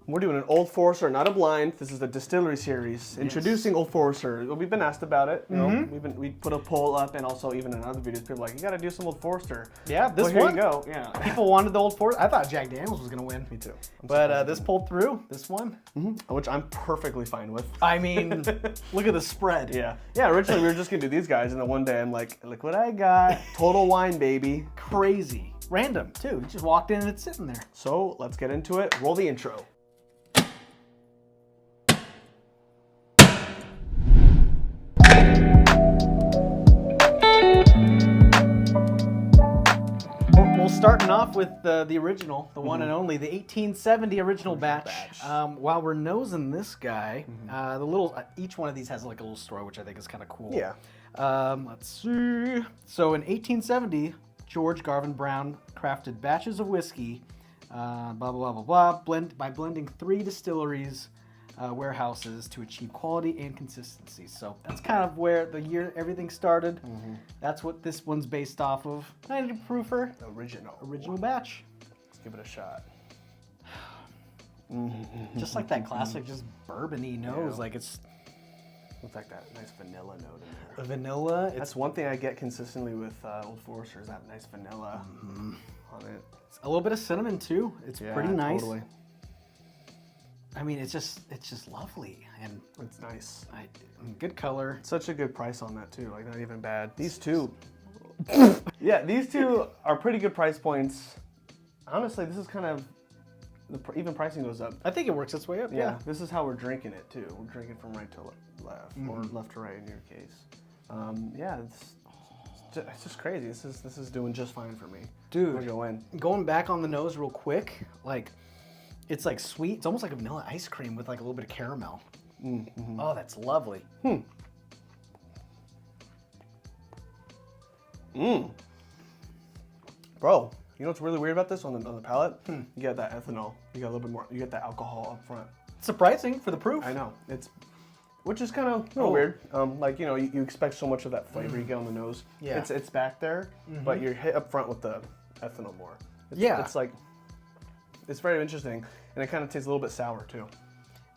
We're doing an Old Forester, not a blind. This is the Distillery series. Introducing Old Forester. We've been asked about it. You know, we put a poll up, and also even in other videos, people are like, you got to do some Old Forester. Yeah, this well, here one. you go. Yeah. People wanted the Old Forester. I thought Jack Daniels was gonna win. Me too. But this pulled through. This one. Which I'm perfectly fine with. I mean, look at the spread. Yeah. Yeah. Originally, we were just gonna do these guys, and then one day I'm like, look what I got. Total wine, baby. Crazy. Random too. You just walked in and it's sitting there. So let's get into it. Roll the intro. Starting off with the original, the one and only, the 1870 original batch. While we're nosing this guy, the little each one of these has like a little story, which I think is kind of cool. Yeah. Let's see. So in 1870, George Garvin Brown crafted batches of whiskey, blah blah blah blah blah, by blending 3 distilleries. Warehouses to achieve quality and consistency. So that's kind of where the year everything started. That's what this one's based off of. 90 proofer. Original batch. Let's give it a shot. Just like that classic, just bourbon-y nose. Yeah. Like it's like that nice vanilla note in there. a vanilla. That's one thing I get consistently with Old Forester is that nice vanilla on it. A little bit of cinnamon too. It's pretty nice. Totally. I mean, it's just lovely and it's nice. Good color. Such a good price on that too. Like not even bad. These two, yeah, these two are pretty good price points. Honestly, this is kind of even pricing goes up. I think it works its way up. Yeah. This is how we're drinking it too. We're drinking from right to left, or left to right in your case. Yeah, it's just crazy. This is doing just fine for me. Dude, we'll go in. Going back on the nose real quick, like. It's like sweet. It's almost like a vanilla ice cream with like a little bit of caramel. Oh, that's lovely. Bro, you know what's really weird about this on the palate? You get that ethanol. You get a little bit more. You get that alcohol up front. Surprising for the proof. I know. Which is kind of a little weird. Like, you know, you expect so much of that flavor you get on the nose. Yeah. It's back there, but you're hit up front with the ethanol more. It's like, it's very interesting. And it kind of tastes a little bit sour too.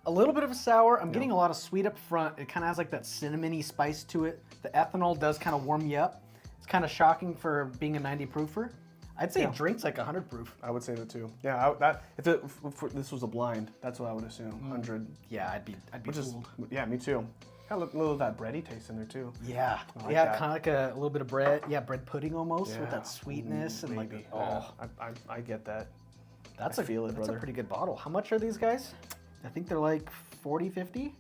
A little bit of a sour. I'm getting a lot of sweet up front. It kind of has like that cinnamony spice to it. The ethanol does kind of warm you up. It's kind of shocking for being a 90 proofer. I'd say it drinks like 100 proof. I would say that too. Yeah, if this was a blind, that's what I would assume. 100. Yeah, I'd be fooled. Yeah, me too. Got a little of that bready taste in there too. Yeah, like kind of like a little bit of bread. Yeah, bread pudding almost with that sweetness and maybe. I get that. That's I feel it, that's brother. a pretty good bottle. How much are these guys? I think they're like 40, 50.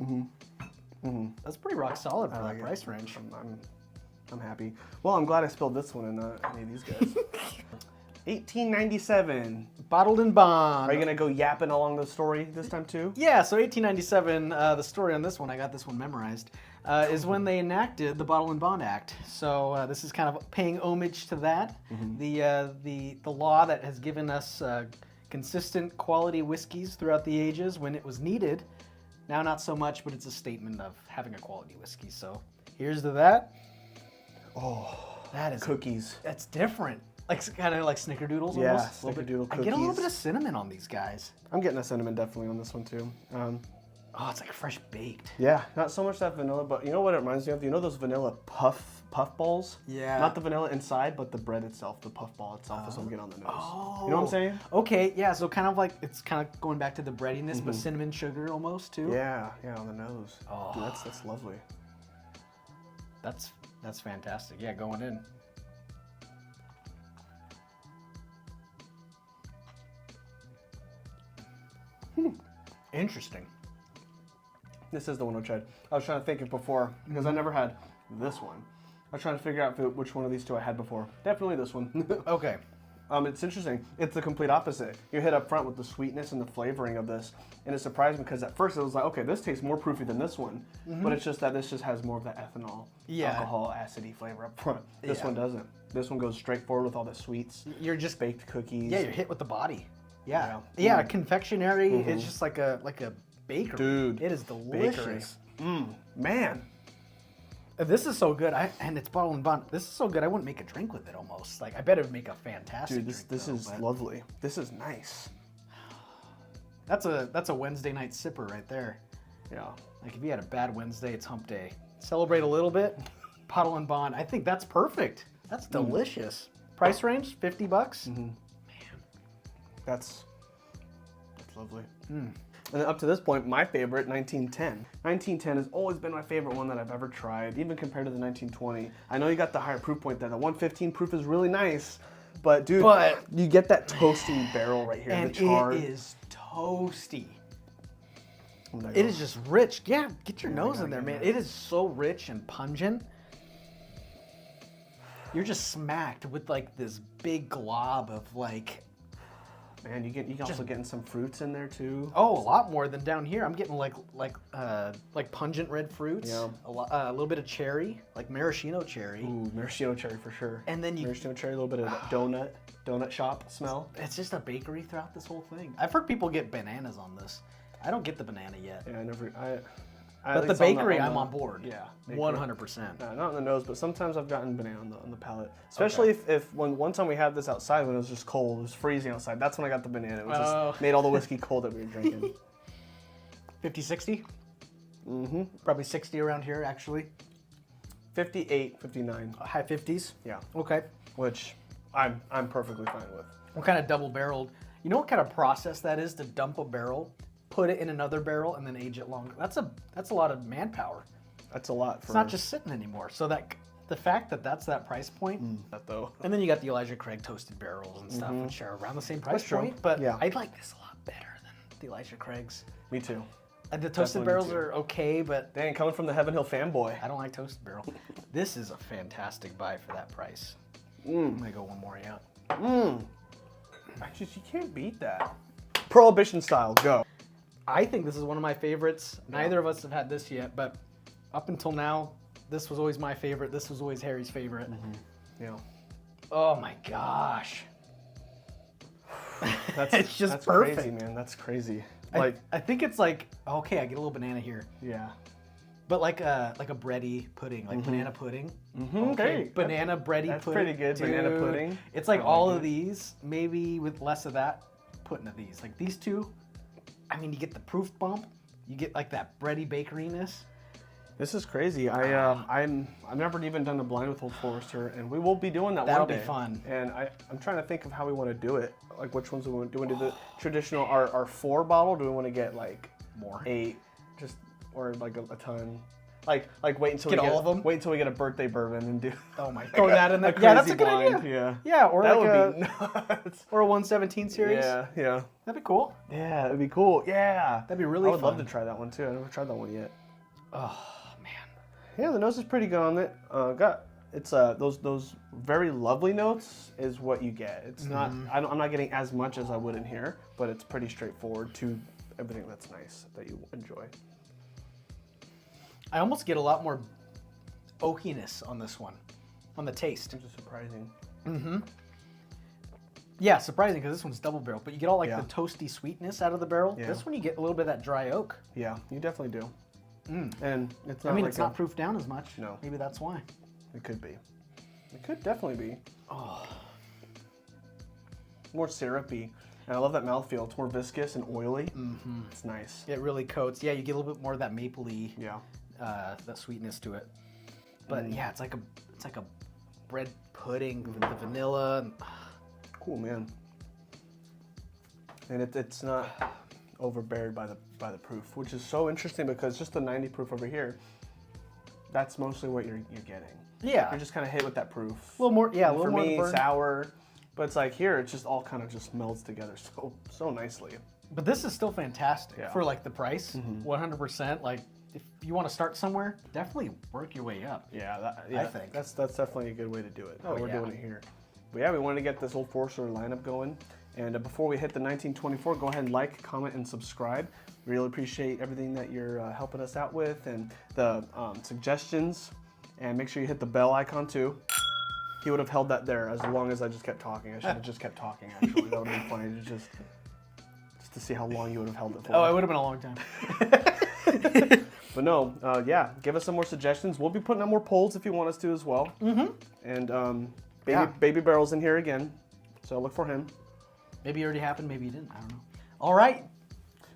That's pretty rock solid for that price range. I'm happy. Well, I'm glad I spilled this one and not any of these guys. 1897. Bottled in bond. Are you gonna go yapping along the story this time too? Yeah, so 1897, the story on this one, I got this one memorized, is when they enacted the Bottle and Bond Act. So this is kind of paying homage to that. The law that has given us consistent quality whiskeys throughout the ages when it was needed. Now not so much, but it's a statement of having a quality whiskey. So here's to that. Oh, that is cookies. That's different. Like kind of like snickerdoodles yeah, almost. Snickerdoodle cookies. I get a little bit of cinnamon on these guys. I'm getting a cinnamon definitely on this one too. Oh, it's like fresh baked. Yeah, not so much that vanilla, but you know what it reminds me of? You know those vanilla puff balls? Yeah. Not the vanilla inside, but the bread itself, the puff ball itself is what I'm getting on the nose. Oh. You know what I'm saying? Okay, yeah, so kind of like, it's kind of going back to the breadiness, but cinnamon sugar almost too. Yeah, on the nose. Oh. Dude, that's lovely. That's fantastic. Yeah, going in. Interesting. This is the one I tried. I was trying to think of before, because I never had this one. I was trying to figure out which one of these two I had before. Definitely this one. Okay. It's interesting. It's the complete opposite. You hit up front with the sweetness and the flavoring of this, and it surprised me because at first it was like, okay, this tastes more proofy than this one, but it's just that this just has more of that ethanol, alcohol, acidy flavor up front. This one doesn't. This one goes straight forward with all the sweets. You're just baked cookies. Yeah, you're hit with the body. Yeah, confectionery. It's just like a bakery. Dude, it is delicious. Man. This is so good. And it's bottled and bond. This is so good. I wouldn't make a drink with it almost. Like I bet it would make a fantastic drink. Dude, this is lovely. This is nice. That's a Wednesday night sipper right there. Yeah. Like if you had a bad Wednesday, it's hump day. Celebrate a little bit, Bottle and Bond. I think that's perfect. That's delicious. Price range, $50. Man. That's lovely. And then up to this point, my favorite, 1910. 1910 has always been my favorite one that I've ever tried, even compared to the 1920. I know you got the higher proof point there. The 115 proof is really nice, but dude, you get that toasting barrel right here. And the char. it is toasty. It is just rich. Yeah, get your nose in there, man. It is so rich and pungent. You're just smacked with like this big glob of like. Man, you also getting some fruits in there too. Oh, a lot more than down here. I'm getting like pungent red fruits. Yeah. A little bit of cherry, like maraschino cherry. Ooh, maraschino cherry for sure. And then maraschino cherry, a little bit of donut shop smell. It's just a bakery throughout this whole thing. I've heard people get bananas on this. I don't get the banana yet. Yeah, But the bakery, I'm on board. Yeah, 100%. No, not on the nose, but sometimes I've gotten banana on the palate. Especially if when one time we had this outside when it was just cold, it was freezing outside. That's when I got the banana. It was just made all the whiskey cold that we were drinking. 50, 60? Mm-hmm. Probably 60 around here, actually. 58, 59. High 50s? Yeah. Okay. Which I'm perfectly fine with. What kind of double barreled? You know what kind of process that is to dump a barrel, put it in another barrel, and then age it longer? That's a lot of manpower. That's a lot. It's not just sitting anymore. So that the fact that that's that price point. That though. And then you got the Elijah Craig toasted barrels and stuff, which are around the same price point. But I like this a lot better than the Elijah Craigs. Me too. And the toasted barrels are okay, but dang, coming from the Heaven Hill fanboy. I don't like toasted barrel. This is a fantastic buy for that price. I'm gonna go one more, yeah. Actually, you can't beat that. Prohibition Style, go. I think this is one of my favorites. Neither of us have had this yet, but up until now, this was always my favorite. This was always Harry's favorite. Yeah. Oh my gosh. It's just perfect. Crazy, man. That's crazy. I think it's like, okay, I get a little banana here. Yeah. But like a bready pudding, like banana pudding. Okay. Banana bready That's pudding. pretty good. Dude, banana pudding. It's like all of these, maybe with less of that, put into these. Like these two, I mean, you get the proof bump. You get like that bready bakeryness. This is crazy. I've never even done a blind with Old Forester, and we will be doing that That'll one day. be fun. And I'm trying to think of how we want to do it. Like which ones do we want to do the traditional our 4 bottle? Do we want to get like More? 8, just or like a ton? Like wait until Get we all of them? Wait until we get a birthday bourbon and do. Oh my! Throw that in there. Yeah, that's a good blind. idea. Yeah. Yeah, or that like would be nuts. or a 117 series. Yeah. That'd be cool. Yeah, it'd be cool. Yeah. That'd be really I would fun. love to try that one too. I've never tried that one yet. Oh man. Yeah, the nose is pretty good on it. It's those very lovely notes is what you get. It's not. I'm not getting as much as I would in here, but it's pretty straightforward to everything that's nice that you enjoy. I almost get a lot more oakiness on this one, on the taste. Which is surprising. Yeah, surprising because this one's double barrel, but you get all like Yeah. the toasty sweetness out of the barrel. Yeah. This one you get a little bit of that dry oak. Yeah, you definitely do. And it's not. I mean, like it's not proof down as much. No. Maybe that's why. It could be. It could definitely be. Oh. More syrupy. And I love that mouthfeel. It's more viscous and oily. It's nice. It really coats. Yeah, you get a little bit more of that mapley, Yeah. that sweetness to it. But yeah, it's like a bread pudding with the vanilla. And, Cool, man. And it's not overbeared by the proof, which is so interesting because just the 90 proof over here, that's mostly what you're getting. yeah, You're just kind of hit with that proof. a little more. Yeah, a And little for more. me, of the burn. sour, but it's like here, it just all kind of just melds together so nicely. But this is still fantastic Yeah. for like the price. 100%. Like if you want to start somewhere, definitely work your way up. Yeah, I think. that's definitely a good way to do it. Oh, We're yeah. doing it here. But yeah, we wanted to get this Old Forester lineup going. And before we hit the 1924, go ahead and like, comment, and subscribe. Really appreciate everything that you're helping us out with and the suggestions. And make sure you hit the bell icon too. He would have held that there as long as I just kept talking. I should have just kept talking, actually. That would have been funny to just to see how long you would have held it for. Oh, it would have been a long time. But no, yeah, give us some more suggestions. We'll be putting out more polls if you want us to as well. And baby Barrel's in here again, so look for him. Maybe it already happened. Maybe it didn't. I don't know. All right.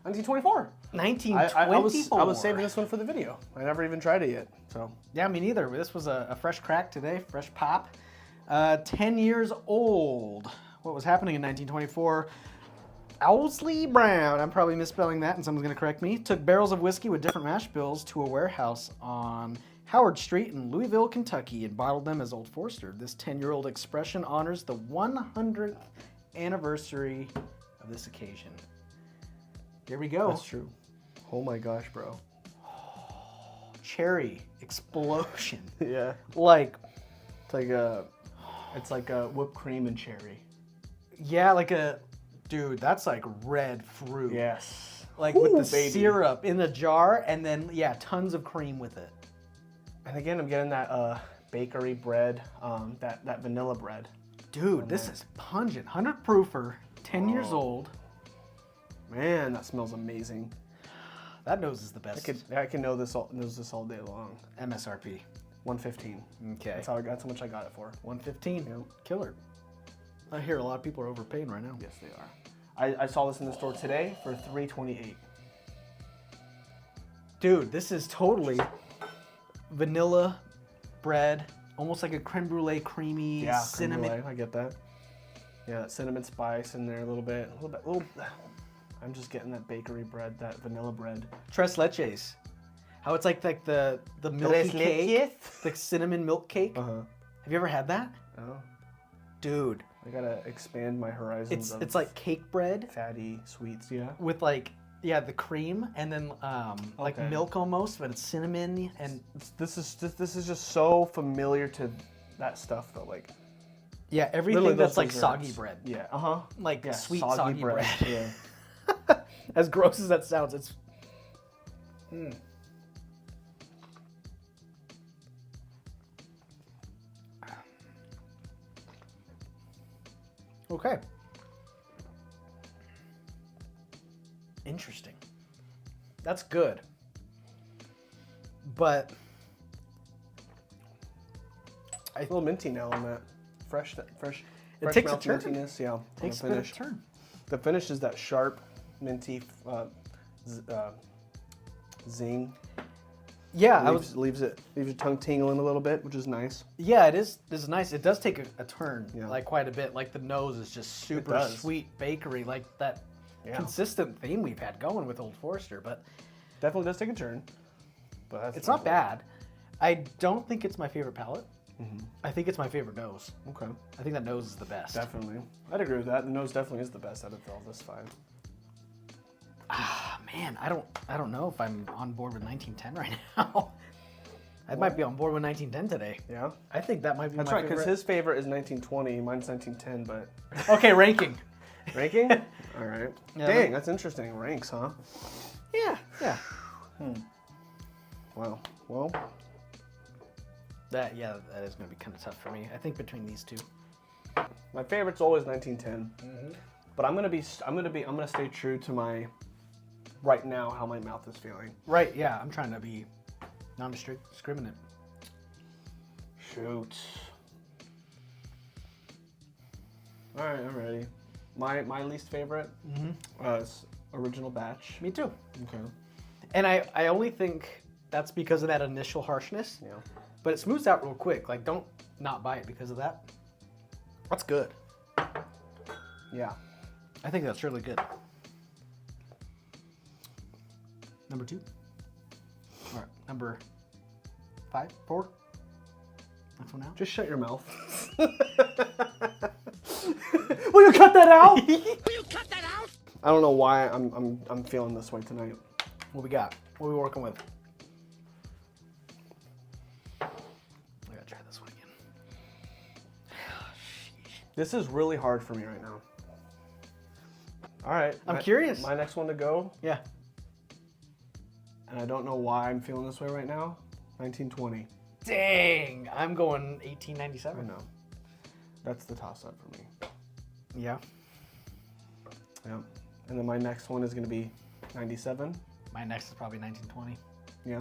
1924. 1924. I was saving this one for the video. I never even tried it yet. So Yeah, me neither. This was a fresh crack today, fresh pop. 10 years old. What was happening in 1924? Owsley Brown, I'm probably misspelling that and someone's going to correct me, took barrels of whiskey with different mash bills to a warehouse on Howard Street in Louisville, Kentucky, and bottled them as Old Forester. This 10-year-old expression honors the 100th anniversary of this occasion. There we go. that's true. Oh my gosh, bro. Cherry explosion. Yeah. Like, it's like a whipped cream and cherry. yeah, dude, that's like red fruit. Yes. Like Ooh, with the baby. syrup in the jar and then, yeah, tons of cream with it. And again, I'm getting that bakery bread, that vanilla bread. Dude, this is pungent. 100 proofer, 10 years old. Man, that smells amazing. That nose is the best. I can know this all day long. MSRP. $115. Okay. That's how much I got it for. 115. Yep. Killer. I hear a lot of people are overpaying right now. Yes, they are. I saw this in the store today for $3.28. Dude, this is totally vanilla bread, almost like a creme brulee, creamy cinnamon. Creme brulee, I get that. Yeah, that cinnamon spice in there a little bit. I'm just getting that bakery bread, that vanilla bread. Tres leches. How it's like the milky cake, the cinnamon milk cake. Uh-huh. Have you ever had that? Oh. Dude. I gotta expand my horizons. It's like cake bread fatty sweets, yeah. with the cream and then like milk almost, but it's cinnamon and This is just so familiar to that stuff though, like yeah, everything literally that's those like desserts. soggy bread. Yeah, Like yeah, sweet soggy bread. Yeah. As gross as that sounds, it's okay. Interesting. That's good. But A little minty now on that. Fresh It takes a mouth turn. mintiness, yeah. Takes the a bit of finish. a turn. The finish is that sharp, minty zing. Yeah, Leaves your tongue tingling a little bit, which is nice. Yeah, it is. This is nice. It does take a turn, Yeah. like quite a bit. Like the nose is just super does. sweet bakery, like that Yeah. consistent theme we've had going with Old Forester. But Definitely does take a turn. But that's it's not bad. I don't think it's my favorite palate. I think it's my favorite nose. Okay. I think that nose is the best. Definitely. I'd agree with that. The nose definitely is the best out of all this five. Ah, man, I don't know if I'm on board with 1910 right now. I might be on board with 1910 today. Yeah? I think that might be That's my right, because favorite. his favorite is 1920, mine's 1910, but... Okay, ranking. Ranking? All right. Yeah, Dang, that's interesting. Ranks, huh? Yeah. Wow. Well, That is gonna be kind of tough for me. I think between these two. my favorite's always 1910. But I'm gonna stay true to my right now how my mouth is feeling. Right, yeah, I'm trying to be non-discriminate. Shoot. All right, I'm ready. My least favorite is original batch. Me too. Okay. And I only think that's because of that initial harshness. Yeah. But it smooths out real quick. Like, don't not buy it because of that. That's good. Yeah. I think that's really good. Number 2. All right, number 5, 4. Next one out. Just shut your mouth. Will you cut that out? I don't know why I'm feeling this way tonight. What we got? What are we working with? I gotta try this one again. This is really hard for me right now. All right. I'm curious. My next one to go, Yeah. and I don't know why I'm feeling this way right now, 1920. Dang, I'm going I 1897. know. That's the toss-up for me. Yeah. Yeah. And then my next one is going to be 97. My next is probably 1920. Yeah.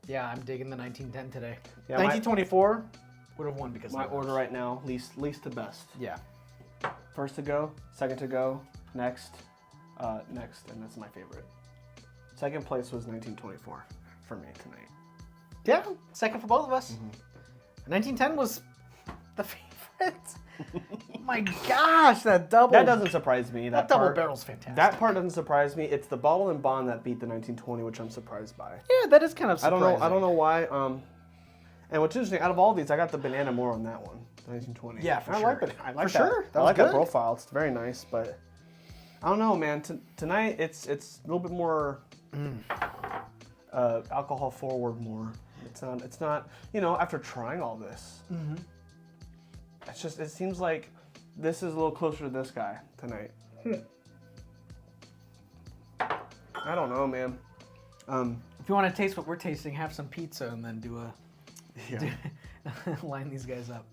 Yeah, I'm digging the 1910 today. Yeah, 1924 would have won because My of the order right now, least to best. Yeah. First to go, second to go, next, and that's my favorite. Second place was 1924 for me tonight. Yeah, second for both of us. 1910 was the favorite. My gosh, that double. That doesn't surprise me. That double barrel's fantastic. That part doesn't surprise me. It's the bottle and bond that beat the 1920, which I'm surprised by. Yeah, that is kind of surprising. I don't know why. And what's interesting, out of all these, I got the banana more on that one, the 1920. Yeah, for I sure. like it. I like For that. sure. I like that profile. It's very nice, but I don't know, man. Tonight it's a little bit more alcohol forward. More. It's not. You know, after trying all this, it's just. It seems like this is a little closer to this guy tonight. I don't know, man. If you want to taste what we're tasting, have some pizza and then line these guys up.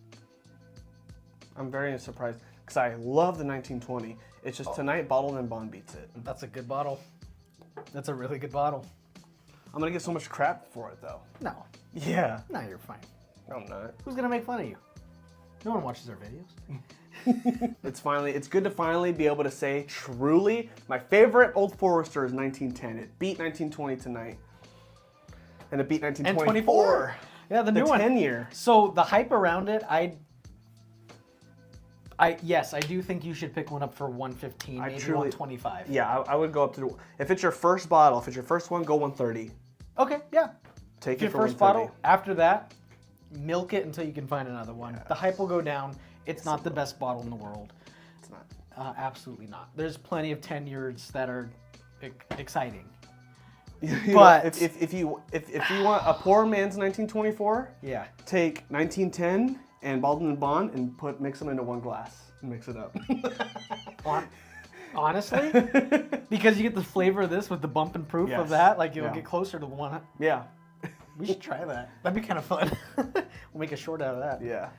I'm very surprised because I love the 1920. It's just tonight, bottled and bond beats it. That's a good bottle. That's a really good bottle. I'm gonna get so much crap for it though. No. Yeah. No, you're fine. No, I'm not. Who's gonna make fun of you? No one watches our videos. It's good to finally be able to say truly my favorite Old Forester is 1910. It beat 1920 tonight. And it beat 1924. And 24. Yeah, the new one. 10 year. So the hype around it, yes, I do think you should pick one up for 115, maybe 125. Yeah, I would go up to if it's your first bottle, if it's your first one, go 130. Okay, yeah. Take your it for first 130. bottle. After that, milk it until you can find another one. Yes. The hype will go down. It's not the best bottle in the world. It's not. Absolutely not. There's plenty of 10 years that are exciting. But if you want a poor man's 1924, yeah, take 1910 and Baldwin and Bond and mix them into one glass and mix it up. Honestly, because you get the flavor of this with the bump and proof of that, like you'll get closer to the one. Yeah. We should try that. That'd be kind of fun. We'll make a short out of that. Yeah.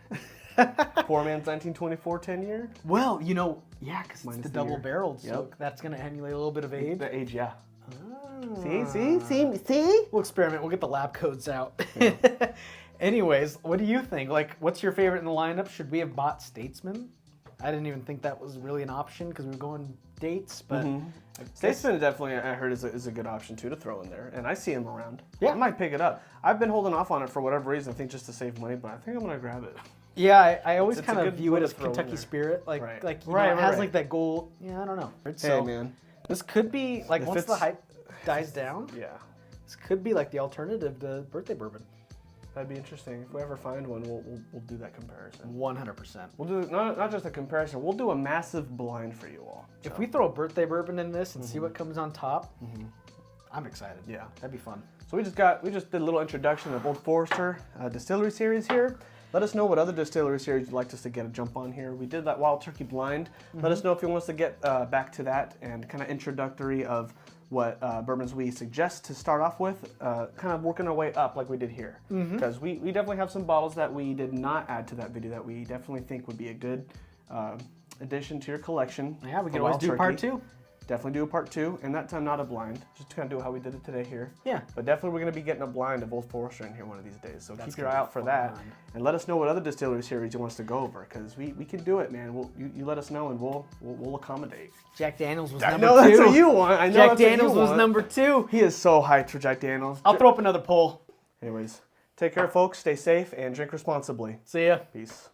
Poor man's 1924 10 year? Well, because it's the double year. barreled, so that's going to emulate a little bit of age. The age, yeah. Ah. See? We'll experiment. We'll get the lab codes out. Anyways, what do you think? Like, what's your favorite in the lineup? Should we have bought Statesman? I didn't even think that was really an option because we were going dates, but Statesman definitely, I heard, is a good option too to throw in there, and I see him around. Yeah, I might pick it up. I've been holding off on it for whatever reason. I think just to save money, but I think I'm gonna grab it. Yeah, I always It's kind a of good view one it to as throw in Kentucky there. Spirit, Right. it Right. has like that gold. Yeah, I don't know. Hey man, This could be like once the hype dies down. Yeah, This could be like the alternative to birthday bourbon. that'd be interesting. If we ever find one, we'll do that comparison. 100%. We'll do not just a comparison. We'll do a massive blind for you all. So. If we throw a birthday bourbon in this and see what comes on top, I'm excited. Yeah, That'd be fun. So we just did a little introduction of Old Forester Distillery Series here. Let us know what other distillery series you'd like us to get a jump on here. We did that Wild Turkey Blind. Let us know if you want us to get back to that and kind of introductory of what bourbons we suggest to start off with, kind of working our way up like we did here. Because we definitely have some bottles that we did not add to that video that we definitely think would be a good addition to your collection. Yeah, we can always do part 2. Definitely do a part 2, and that time not a blind, just to kind of do how we did it today here. Yeah. But definitely we're going to be getting a blind of Old Forester in here one of these days, so keep your eye out for that. And let us know what other distillery series you want us to go over, because we can do it, man. You let us know, and we'll accommodate. Jack Daniels was I number know 2. that's what you want. I know Jack that's what you Daniels was want. number 2. He is so hyped for Jack Daniels. I'll throw up another poll. Anyways, take care, folks. Stay safe and drink responsibly. See ya. Peace.